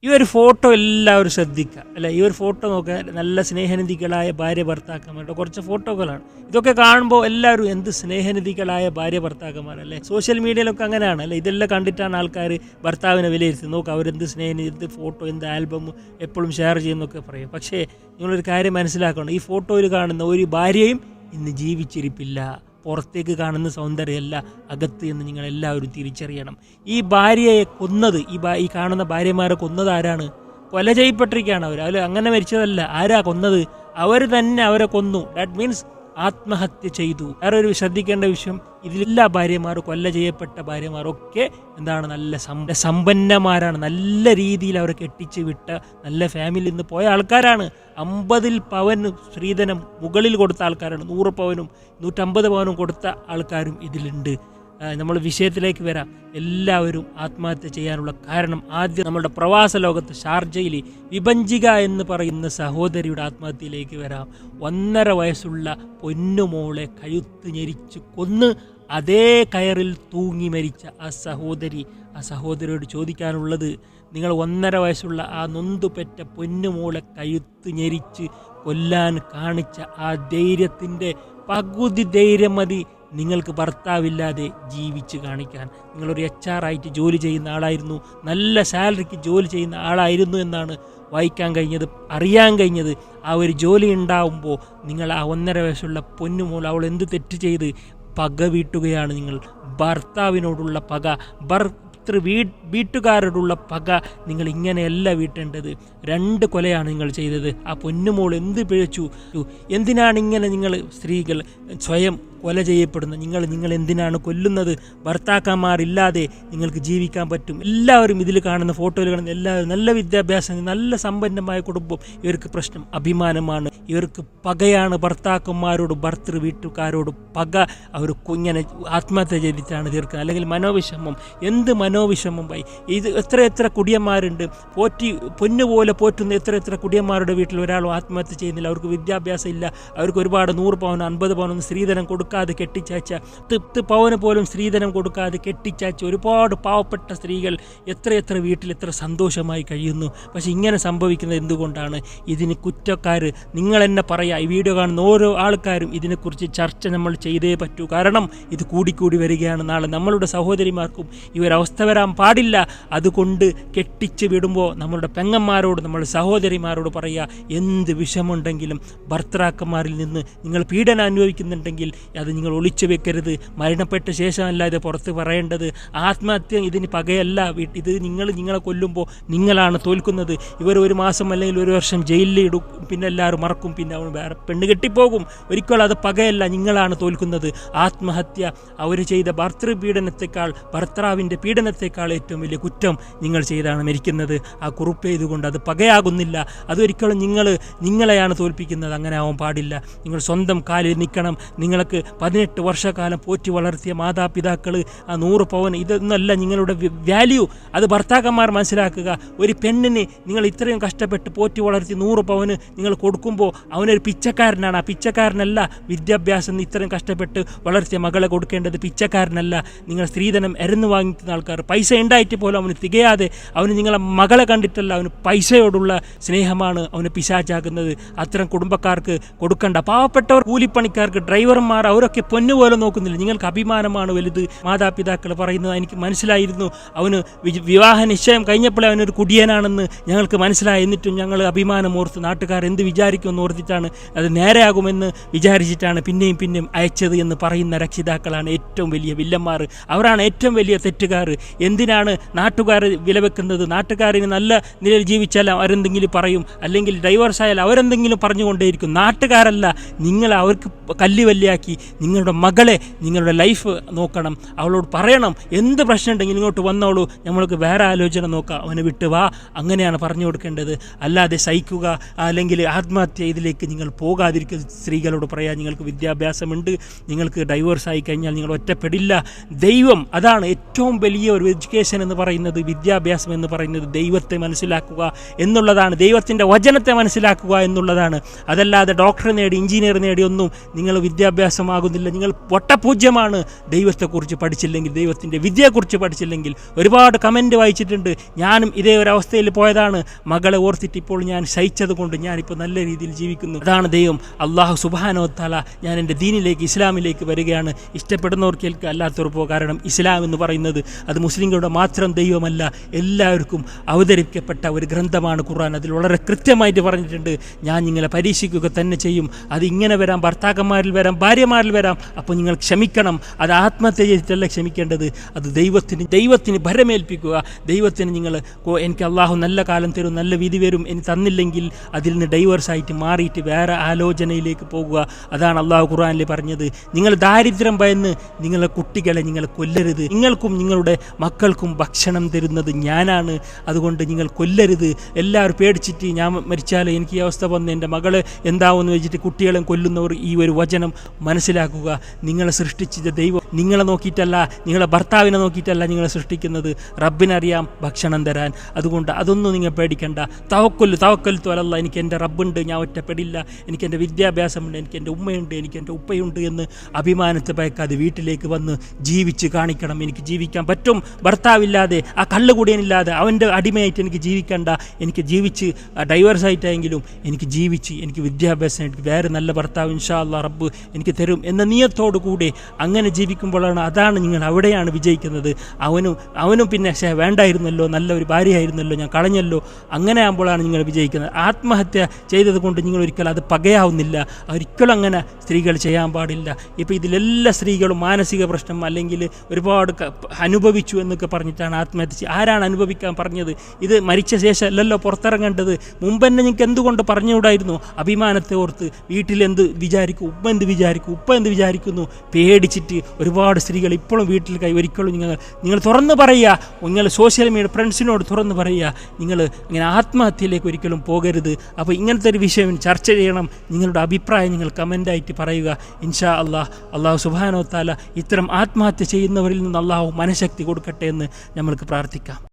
ഈ ഒരു ഫോട്ടോ എല്ലാവരും ശ്രദ്ധിക്കുക അല്ലെ. ഈ ഒരു ഫോട്ടോ നോക്കാൻ നല്ല സ്നേഹനിധികളായ ഭാര്യ ഭർത്താക്കന്മാരുടെ കുറച്ച് ഫോട്ടോകളാണ്. ഇതൊക്കെ കാണുമ്പോൾ എല്ലാവരും എന്ത് സ്നേഹനിധികളായ ഭാര്യ ഭർത്താക്കന്മാരല്ലേ. സോഷ്യൽ മീഡിയയിലൊക്കെ അങ്ങനെയാണ് അല്ലേ. ഇതെല്ലാം കണ്ടിട്ടാണ് ആൾക്കാർ ഭർത്താവിനെ വിലയിരുത്തുന്നത്. നോക്കുക അവരെന്ത് സ്നേഹനിധി, എന്ത് ഫോട്ടോ, എന്ത് ആൽബം എപ്പോഴും ഷെയർ ചെയ്യുന്നൊക്കെ പറയും. പക്ഷേ നിങ്ങളൊരു കാര്യം മനസ്സിലാക്കണം, ഈ ഫോട്ടോയിൽ കാണുന്ന ഒരു ഭാര്യയും ഇന്ന് ജീവിച്ചിരിപ്പില്ല. പുറത്തേക്ക് കാണുന്ന സൗന്ദര്യമല്ല അകത്ത് എന്ന് നിങ്ങൾ എല്ലാവരും തിരിച്ചറിയണം. ഈ ഭാര്യയെ കൊന്നത്, ഈ കാണുന്ന ഭാര്യമാരെ കൊന്നത് ആരാണ്? കൊല ചെയ്യപ്പെട്ടിരിക്കുകയാണ് അവർ. അങ്ങനെ മരിച്ചതല്ല. ആരാ കൊന്നത്? അവർ തന്നെ അവരെ കൊന്നു. ദാറ്റ് മീൻസ് ആത്മഹത്യ ചെയ്തു. വേറെ ഒരു ശ്രദ്ധിക്കേണ്ട വിഷയം, ഇതിലെല്ലാ ഭാര്യമാരും, കൊല്ല ചെയ്യപ്പെട്ട ഭാര്യമാരൊക്കെ എന്താണ്, നല്ല സമ്പന്നമാരാണ്. നല്ല രീതിയിൽ അവരെ കെട്ടിച്ച് വിട്ട നല്ല ഫാമിലിയിൽ നിന്ന് പോയ ആൾക്കാരാണ്. 50 പവൻ സ്ത്രീധനം മുകളിൽ കൊടുത്ത ആൾക്കാരാണ്. 100 പവനും 150 പവനും കൊടുത്ത ആൾക്കാരും ഇതിലുണ്ട്. നമ്മൾ വിഷയത്തിലേക്ക് വരാം. എല്ലാവരും ആത്മഹത്യ ചെയ്യാനുള്ള കാരണം, ആദ്യം നമ്മുടെ പ്രവാസ ലോകത്ത് ഷാർജയിൽ വിഭജിക എന്ന് പറയുന്ന സഹോദരിയുടെ ആത്മഹത്യയിലേക്ക് വരാം. 1.5 വയസ്സുള്ള പൊന്നുമോളെ കഴുത്ത് ഞെരിച്ച് കൊന്ന് അതേ കയറിൽ തൂങ്ങി മരിച്ച ആ സഹോദരിയോട് ചോദിക്കാനുള്ളത്, നിങ്ങൾ 1.5 വയസ്സുള്ള ആ നൊന്തുപെറ്റ പൊന്നുമോളെ കഴുത്ത് ഞെരിച്ച് കൊല്ലാൻ കാണിച്ച ആ ധൈര്യത്തിൻ്റെ പകുതി ധൈര്യം മതി നിങ്ങൾക്ക് ഭർത്താവില്ലാതെ ജീവിച്ച് കാണിക്കാൻ. നിങ്ങളൊരു HR ആയിട്ട് ജോലി ചെയ്യുന്ന ആളായിരുന്നു, നല്ല സാലറിക്ക് ജോലി ചെയ്യുന്ന ആളായിരുന്നു എന്നാണ് വായിക്കാൻ കഴിഞ്ഞത്, അറിയാൻ കഴിഞ്ഞത്. ആ ഒരു ജോലി ഉണ്ടാവുമ്പോൾ നിങ്ങൾ ആ 1.5 വയസ്സുള്ള പൊന്നുമോൾ, അവൾ എന്ത് തെറ്റ് ചെയ്ത് പക വീട്ടുകയാണ് നിങ്ങൾ. ഭർത്താവിനോടുള്ള പക, വീട്ടുകാരോടുള്ള പക നിങ്ങൾ ഇങ്ങനെയല്ല വീട്ടേണ്ടത്. 2 കൊലയാണ് നിങ്ങൾ ചെയ്തത്. ആ പൊന്നുമോൾ എന്ത് പിഴച്ചു? എന്തിനാണ് ഇങ്ങനെ നിങ്ങൾ സ്ത്രീകൾ സ്വയം കൊല ചെയ്യപ്പെടുന്നത്? നിങ്ങൾ എന്തിനാണ് കൊല്ലുന്നത്? ഭർത്താക്കന്മാരില്ലാതെ നിങ്ങൾക്ക് ജീവിക്കാൻ പറ്റും. എല്ലാവരും ഇതിൽ കാണുന്ന ഫോട്ടോയിൽ കാണുന്ന എല്ലാവരും നല്ല വിദ്യാഭ്യാസം, നല്ല സമ്പന്നമായ കുടുംബം. ഇവർക്ക് പ്രശ്നം അഭിമാനമാണ്. ഇവർക്ക് പകയാണ് ഭർത്താക്കന്മാരോട്, വീട്ടുകാരോട് പക. അവർ ഇങ്ങനെ ആത്മഹത്യ ചെയ്തിട്ടാണ് തീർക്കുക. അല്ലെങ്കിൽ മനോവിഷമം. എന്ത് മനോവിഷമം പോയി. ഇത് എത്ര കുടിയന്മാരുണ്ട്. പൊന്നുപോലെ പോറ്റുന്ന എത്ര കുടിയന്മാരുടെ വീട്ടിൽ ഒരാളും ആത്മഹത്യ ചെയ്യുന്നില്ല. അവർക്ക് വിദ്യാഭ്യാസം ഇല്ല. അവർക്ക് ഒരുപാട് 100 പവൻ 50 പവനൊന്നും സ്ത്രീധനം കൊടുക്കാതെ കെട്ടിച്ചയച്ച, 10 പവന് പോലും സ്ത്രീധനം കൊടുക്കാതെ കെട്ടിച്ചയച്ച ഒരുപാട് പാവപ്പെട്ട സ്ത്രീകൾ എത്ര വീട്ടിൽ എത്ര സന്തോഷമായി കഴിയുന്നു. പക്ഷെ ഇങ്ങനെ സംഭവിക്കുന്നത് എന്തുകൊണ്ടാണ്? ഇതിന് കുറ്റക്കാർ നിങ്ങൾ തന്നെ പറയാം. ഈ വീഡിയോ കാണുന്ന ഓരോ ആൾക്കാരും ഇതിനെക്കുറിച്ച് ചർച്ച നമ്മൾ ചെയ്തേ പറ്റൂ. കാരണം ഇത് കൂടിക്കൂടി വരികയാണ്. നാളെ നമ്മളുടെ സഹോദരിമാർക്കും ഈ ഒരു അവസ്ഥ വരാൻ പാടില്ല. അതുകൊണ്ട് കെട്ടിച്ച് വിടുമ്പോൾ നമ്മളുടെ പെങ്ങന്മാരോട്, നമ്മുടെ സഹോദരിമാരോട് പറയുക, എന്ത് വിഷമുണ്ടെങ്കിലും ഭർത്താക്കന്മാരിൽ നിന്ന് നിങ്ങൾ പീഡനം അനുഭവിക്കുന്നുണ്ടെങ്കിൽ അത് നിങ്ങൾ ഒളിച്ചു വെക്കരുത്. മരണപ്പെട്ട ശേഷമല്ല ഇത് പുറത്ത് പറയേണ്ടത്. ആത്മഹത്യ ഇതിന് പകയല്ല. ഇത് നിങ്ങളെ കൊല്ലുമ്പോൾ നിങ്ങളാണ് തോൽക്കുന്നത്. ഇവർ 1 മാസം അല്ലെങ്കിൽ 1 വർഷം ജയിലിൽ ഇടും, പിന്നെ എല്ലാവരും മറക്കും, പിന്നെ അവൻ വേറെ പെണ്ണ് കെട്ടിപ്പോകും. ഒരിക്കലും അത് പകയല്ല, നിങ്ങളാണ് തോൽക്കുന്നത്. ആത്മഹത്യ അവർ ചെയ്ത ഭർത്താവിൻ്റെ പീഡനത്തെക്കാൾ ഏറ്റവും വലിയ കുറ്റം നിങ്ങൾ ചെയ്താണ് മരിക്കുന്നത്. ആ കുറിപ്പ് ചെയ്തുകൊണ്ട് അത് പകയാകുന്നില്ല. അതൊരിക്കലും നിങ്ങളെയാണ് തോൽപ്പിക്കുന്നത്. അങ്ങനെ ആവാൻ പാടില്ല. നിങ്ങൾ സ്വന്തം കാലിൽ നിൽക്കണം. നിങ്ങൾക്ക് 18 വർഷക്കാലം പോറ്റി വളർത്തിയ മാതാപിതാക്കൾ, ആ 100 പവൻ, ഇതൊന്നല്ല നിങ്ങളുടെ വാല്യൂ. അത് ഭർത്താക്കന്മാർ മനസ്സിലാക്കുക. ഒരു പെണ്ണിന് നിങ്ങൾ ഇത്രയും കഷ്ടപ്പെട്ട് പോറ്റി വളർത്തി 100 പവന് നിങ്ങൾ കൊടുക്കുമ്പോൾ അവനൊരു പിച്ചക്കാരനാണ്. ആ പിച്ചക്കാരനല്ല വിദ്യാഭ്യാസം ഇത്രയും കഷ്ടപ്പെട്ട് വളർത്തിയ മകളെ കൊടുക്കേണ്ടത്. പിച്ചക്കാരനല്ല. നിങ്ങൾ സ്ത്രീധനം എരന്ന് വാങ്ങിക്കുന്ന ആൾക്കാർ, പൈസ ഉണ്ടായിട്ട് പോലും അവന് തികയാതെ, അവന് നിങ്ങളെ മകളെ കണ്ടിട്ടല്ല, അവന് പൈസയോടുള്ള സ്നേഹമാണ് അവന് പിശാചാക്കുന്നത്. അത്തരം കുടുംബക്കാർക്ക് കൊടുക്കേണ്ട. പാവപ്പെട്ടവർ, കൂലിപ്പണിക്കാർക്ക്, ഡ്രൈവർമാർ, അവരൊക്കെ പൊന്നുപോലെ നോക്കുന്നില്ല. നിങ്ങൾക്ക് അഭിമാനമാണ് വലുത്. മാതാപിതാക്കൾ പറയുന്നത് എനിക്ക് മനസ്സിലായിരുന്നു. അവന് വിവാഹ നിശ്ചയം കഴിഞ്ഞപ്പോഴേ അവനൊരു കുടിയനാണെന്ന് ഞങ്ങൾക്ക് മനസ്സിലായി. എന്നിട്ടും ഞങ്ങൾ അഭിമാനം ഓർത്ത്, നാട്ടുകാർ എന്ത് വിചാരിക്കുമെന്ന് ഓർത്തിട്ടാണ്, അത് നേരെയാകുമെന്ന് വിചാരിച്ചിട്ടാണ് പിന്നെയും അയച്ചത് എന്ന് പറയുന്ന രക്ഷിതാക്കളാണ് ഏറ്റവും വലിയ വില്ലന്മാർ. അവരാണ് ഏറ്റവും വലിയ തെറ്റുകാർ. എന്തിനാണ് നാട്ടുകാർ വിലവെക്കുന്നത്? നാട്ടുകാരിന് നല്ല നിലയിൽ ജീവിച്ചാൽ അവരെന്തെങ്കിലും പറയും, അല്ലെങ്കിൽ ഡൈവേഴ്സ് ആയാൽ അവരെന്തെങ്കിലും പറഞ്ഞുകൊണ്ടേയിരിക്കും. നാട്ടുകാരല്ല. നിങ്ങൾ അവർക്ക് കല്ലുവല്ലിയാക്കി നിങ്ങളുടെ മകളെ, നിങ്ങളുടെ ലൈഫ് നോക്കണം. അവളോട് പറയണം, എന്ത് പ്രശ്നം ഉണ്ടെങ്കിലും ഇങ്ങോട്ട് വന്നോളൂ, നമ്മൾക്ക് വേറെ ആലോചന നോക്കാം, അവനെ വിട്ട് വാ. അങ്ങനെയാണ് പറഞ്ഞു കൊടുക്കേണ്ടത്. അല്ലാതെ സഹിക്കുക അല്ലെങ്കിൽ ആത്മഹത്യ ഇതിലേക്ക് നിങ്ങൾ പോകാതിരിക്കുക. സ്ത്രീകളോട് പറയാം, നിങ്ങൾക്ക് വിദ്യാഭ്യാസമുണ്ട്, നിങ്ങൾക്ക് ഡൈവേഴ്സ് ആയി കഴിഞ്ഞാൽ നിങ്ങൾ ഒറ്റപ്പെടില്ല. ദൈവം, അതാണ് ഏറ്റവും വലിയ ഒരു എഡ്യൂക്കേഷൻ എന്ന് പറയുന്നത്, വിദ്യാഭ്യാസം എന്ന് പറയുന്നത് ദൈവത്തെ മനസ്സിലാക്കുക എന്നുള്ളതാണ്. ദൈവത്തിൻ്റെ വചനത്തെ മനസ്സിലാക്കുക എന്നുള്ളതാണ്. അതല്ലാതെ ഡോക്ടർ നേടി, എഞ്ചിനീയർ നേടി ഒന്നും നിങ്ങൾ വിദ്യാഭ്യാസമാകും പൂജ്യമാകുന്നില്ല. നിങ്ങൾ വട്ടപൂജ്യമാണ്. ദൈവത്തെക്കുറിച്ച് പഠിച്ചില്ലെങ്കിൽ, ദൈവത്തിൻ്റെ വിദ്യയെക്കുറിച്ച് പഠിച്ചില്ലെങ്കിൽ. ഒരുപാട് കമൻറ്റ് വായിച്ചിട്ടുണ്ട്. ഞാനും ഇതേ ഒരു അവസ്ഥയിൽ പോയതാണ്. മകളെ ഓർത്തിട്ട് ഇപ്പോൾ ഞാൻ സഹിച്ചത് കൊണ്ട് ഞാനിപ്പോൾ നല്ല രീതിയിൽ ജീവിക്കുന്നു. അതാണ് ദൈവം അള്ളാഹു സുബ്ഹാനഹു വ തആല. ഞാൻ എൻ്റെ ദീനിലേക്ക്, ഇസ്ലാമിലേക്ക് വരികയാണ്. ഇഷ്ടപ്പെടുന്നവർ കേൾക്കുക, അല്ലാത്തവർ പോകുക. കാരണം ഇസ്ലാം എന്ന് പറയുന്നത് അത് മുസ്ലിങ്ങളുടെ മാത്രം ദൈവമല്ല, എല്ലാവർക്കും അവതരിപ്പിക്കപ്പെട്ട ഒരു ഗ്രന്ഥമാണ് ഖുർആൻ. അതിൽ വളരെ കൃത്യമായിട്ട് പറഞ്ഞിട്ടുണ്ട്, ഞാൻ നിങ്ങളെ പരീക്ഷിക്കുക തന്നെ ചെയ്യും. അത് ഇങ്ങനെ വരാം, ഭർത്താക്കന്മാരിൽ വരാം, ഭാര്യമാരിൽ വരാം. അപ്പോൾ നിങ്ങൾ ക്ഷമിക്കണം. അത് ആത്മഹത്യ ചെയ്തിട്ടല്ല ക്ഷമിക്കേണ്ടത്. അത് ദൈവത്തിന് ഭരമേൽപ്പിക്കുക. ദൈവത്തിന് നിങ്ങൾ എനിക്ക് അള്ളാഹു നല്ല കാലം തരും, നല്ല വിധി വരും, ഇനി തന്നില്ലെങ്കിൽ അതിൽ നിന്ന് ഡൈവേഴ്സായിട്ട് മാറിയിട്ട് വേറെ ആലോചനയിലേക്ക് പോകുക. അതാണ് അള്ളാഹു ഖുർആനിൽ പറഞ്ഞത്. നിങ്ങൾ ദാരിദ്ര്യം ഭയന്ന് നിങ്ങളെ കുട്ടികളെ നിങ്ങൾ കൊല്ലരുത്. നിങ്ങൾക്കും നിങ്ങളുടെ മക്കൾക്കും ഭക്ഷണം തരുന്നത് ഞാനാണ്. അതുകൊണ്ട് നിങ്ങൾ കൊല്ലരുത്. എല്ലാവരും പേടിച്ചിട്ട് ഞാൻ മരിച്ചാൽ എനിക്ക് ഈ അവസ്ഥ വന്ന് എൻ്റെ മകളെ എന്താവുമെന്ന് വെച്ചിട്ട് കുട്ടികളെ കൊല്ലുന്നവർ ഈ ഒരു വചനം മനസ്സിലാക്കുക. നിങ്ങളെ സൃഷ്ടിച്ച ദൈവം നിങ്ങളെ നോക്കിയിട്ടല്ല, നിങ്ങളെ ഭർത്താവിനെ നോക്കിയിട്ടല്ല നിങ്ങളെ സൃഷ്ടിക്കുന്നത്. റബ്ബിനറിയാം ഭക്ഷണം തരാൻ. അതുകൊണ്ട് അതൊന്നും നിങ്ങൾ പേടിക്കണ്ട. തവക്കൽത്തു അലല്ലാഹ്. എനിക്ക് എൻ്റെ റബ്ബുണ്ട്, ഞാൻ ഒറ്റപ്പെടില്ല. എനിക്ക് എൻ്റെ വിദ്യാഭ്യാസമുണ്ട്, എനിക്ക് എൻ്റെ ഉമ്മയുണ്ട്, എനിക്ക് എൻ്റെ ഉപ്പയുണ്ട് എന്ന് അഭിമാനത്തെ ഭയക്കാതെ വീട്ടിലേക്ക് വന്ന് ജീവിച്ച് കാണിക്കണം. എനിക്ക് ജീവിക്കാൻ പറ്റും. ഭർത്താവില്ലാതെ, ആ കള്ളുകൂടിയനില്ലാതെ, അവൻ്റെ അടിമയായിട്ട് എനിക്ക് ജീവിക്കണ്ട. എനിക്ക് ജീവിച്ച് ഡൈവേഴ്സായിട്ടെങ്കിലും എനിക്ക് ജീവിച്ച് എനിക്ക് വിദ്യാഭ്യാസം, എനിക്ക് വേറെ നല്ല ഭർത്താവ് ഇൻഷാ അല്ലാഹ് റബ്ബ് എനിക്ക് തരും എന്ന നിയത്തോടു കൂടി അങ്ങനെ ജീവിക്കുമ്പോഴാണ്, അതാണ് നിങ്ങൾ അവിടെയാണ് വിജയിക്കുന്നത്. അവനും പിന്നെ വേണ്ടായിരുന്നല്ലോ, നല്ലൊരു ഭാര്യയായിരുന്നല്ലോ, ഞാൻ കളഞ്ഞല്ലോ, അങ്ങനെ ആകുമ്പോഴാണ് നിങ്ങൾ വിജയിക്കുന്നത്. ആത്മഹത്യ ചെയ്തത് കൊണ്ട് നിങ്ങൾ ഒരിക്കലും അത് പകയാവുന്നില്ല. ഒരിക്കലും അങ്ങനെ സ്ത്രീകൾ ചെയ്യാൻ പാടില്ല. ഇപ്പോൾ ഇതിലെല്ലാ സ്ത്രീകളും മാനസിക പ്രശ്നം അല്ലെങ്കിൽ ഒരുപാട് അനുഭവിച്ചു എന്നൊക്കെ പറഞ്ഞിട്ടാണ് ആത്മഹത്യ. ആരാണ് അനുഭവിക്കാൻ പറഞ്ഞത്? ഇത് മരിച്ച ശേഷം അല്ലല്ലോ പുറത്തിറങ്ങേണ്ടത്. മുമ്പ് തന്നെ നിങ്ങൾക്ക് എന്തുകൊണ്ട് പറഞ്ഞുകൂടായിരുന്നു? അഭിമാനത്തെ ഓർത്ത് വീട്ടിലെന്ത് വിചാരിക്കും, ഉപ്പ എന്ത് വിചാരിക്കുന്നു പേടിച്ചിട്ട് ഒരുപാട് സ്ത്രീകൾ ഇപ്പോഴും വീട്ടിൽ ഒരിക്കലും നിങ്ങൾ തുറന്ന് പറയുക. നിങ്ങൾ സോഷ്യൽ മീഡിയ ഫ്രണ്ട്സിനോട് തുറന്ന് പറയുക, നിങ്ങൾ ഇങ്ങനെ ആത്മഹത്യയിലേക്ക് ഒരിക്കലും പോകരുത്. അപ്പോൾ ഇങ്ങനത്തെ ഒരു വിഷയം ചർച്ച ചെയ്യണം. നിങ്ങളുടെ അഭിപ്രായം നിങ്ങൾ കമൻ്റായിട്ട് പറയുക. ഇൻഷാ അള്ളാഹു സുബ്ഹാനഹു വ തആല ഇത്തരം ആത്മഹത്യ ചെയ്യുന്നവരിൽ നിന്ന് അള്ളാഹു മനഃശക്തി കൊടുക്കട്ടെ എന്ന് നമ്മൾക്ക് പ്രാർത്ഥിക്കാം.